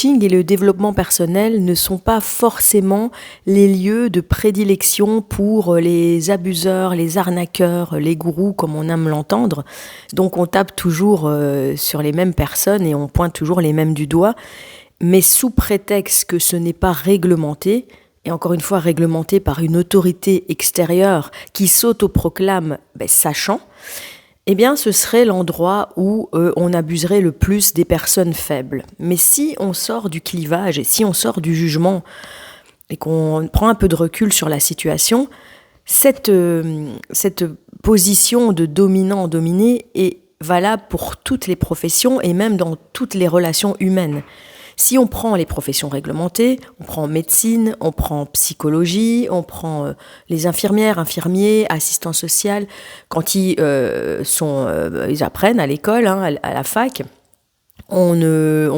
coaching et le développement personnel ne sont pas forcément les lieux de prédilection pour les abuseurs, les arnaqueurs, les gourous, comme on aime l'entendre. Donc on tape toujours sur les mêmes personnes et on pointe toujours les mêmes du doigt, mais sous prétexte que ce n'est pas réglementé, et encore une fois réglementé par une autorité extérieure qui s'autoproclame sachant, eh bien, ce serait l'endroit où on abuserait le plus des personnes faibles. Mais si on sort du clivage et si on sort du jugement et qu'on prend un peu de recul sur la situation, cette position de dominant-dominé est valable pour toutes les professions et même dans toutes les relations humaines. Si on prend les professions réglementées, on prend médecine, on prend psychologie, on prend les infirmières, infirmiers, assistants sociaux, quand ils apprennent à l'école, à la fac, on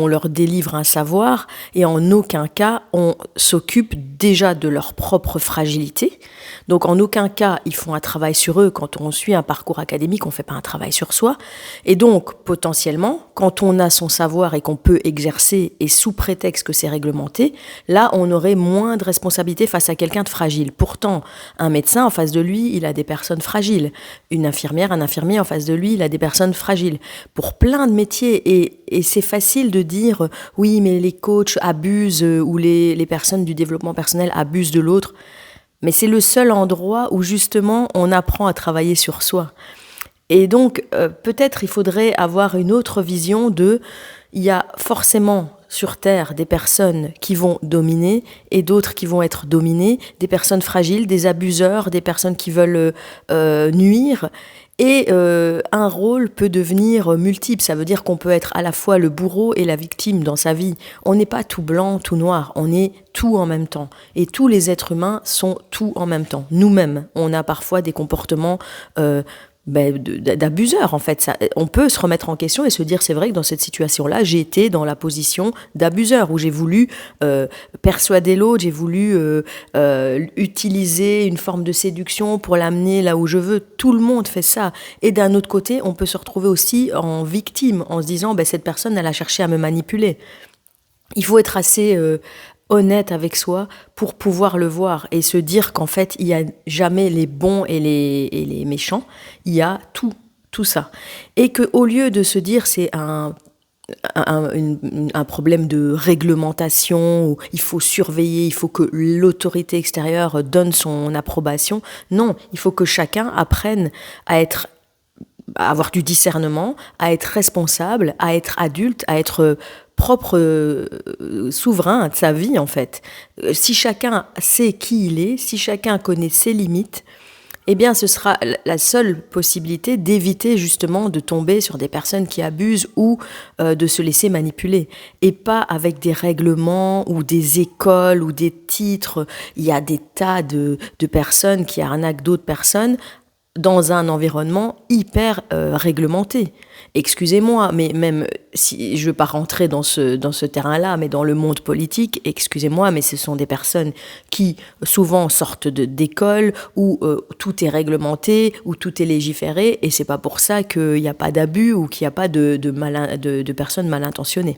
leur délivre un savoir et en aucun cas on s'occupe déjà de leur propre fragilité. Donc en aucun cas ils font un travail sur eux. Quand on suit un parcours académique, on ne fait pas un travail sur soi. Et donc potentiellement, quand on a son savoir et qu'on peut exercer et sous prétexte que c'est réglementé, là on aurait moins de responsabilité face à quelqu'un de fragile. Pourtant, un médecin en face de lui, il a des personnes fragiles. Une infirmière, un infirmier en face de lui, il a des personnes fragiles. Pour plein de métiers et c'est facile de dire oui mais les coachs abusent ou les personnes du développement personnel abusent de l'autre, mais c'est le seul endroit où justement on apprend à travailler sur soi. Et donc peut-être il faudrait avoir une autre vision il y a forcément sur Terre des personnes qui vont dominer et d'autres qui vont être dominées, des personnes fragiles, des abuseurs, des personnes qui veulent nuire. Et un rôle peut devenir multiple, ça veut dire qu'on peut être à la fois le bourreau et la victime dans sa vie. On n'est pas tout blanc, tout noir, on est tout en même temps. Et tous les êtres humains sont tout en même temps. Nous-mêmes, on a parfois des comportements d'abuseurs en fait. On peut se remettre en question et se dire c'est vrai que dans cette situation-là, j'ai été dans la position d'abuseur où j'ai voulu persuader l'autre, j'ai voulu utiliser une forme de séduction pour l'amener là où je veux. Tout le monde fait ça. Et d'un autre côté, on peut se retrouver aussi en victime en se disant cette personne, elle a cherché à me manipuler. Il faut être assez honnête avec soi pour pouvoir le voir et se dire qu'en fait, il n'y a jamais les bons et les méchants, il y a tout ça. Et qu'au lieu de se dire c'est un problème de réglementation, où il faut surveiller, il faut que l'autorité extérieure donne son approbation, non, il faut que chacun apprenne à avoir du discernement, à être responsable, à être adulte, à être propre souverain de sa vie en fait. Si chacun sait qui il est, si chacun connaît ses limites, eh bien ce sera la seule possibilité d'éviter justement de tomber sur des personnes qui abusent ou de se laisser manipuler. Et pas avec des règlements ou des écoles ou des titres. Il y a des tas de personnes qui arnaquent d'autres personnes dans un environnement hyper réglementé. Excusez-moi, mais même si je ne veux pas rentrer dans ce terrain-là, mais dans le monde politique, excusez-moi, mais ce sont des personnes qui souvent sortent d'écoles où tout est réglementé, où tout est légiféré, et c'est pas pour ça qu'il n'y a pas d'abus ou qu'il n'y a pas de personnes mal intentionnées.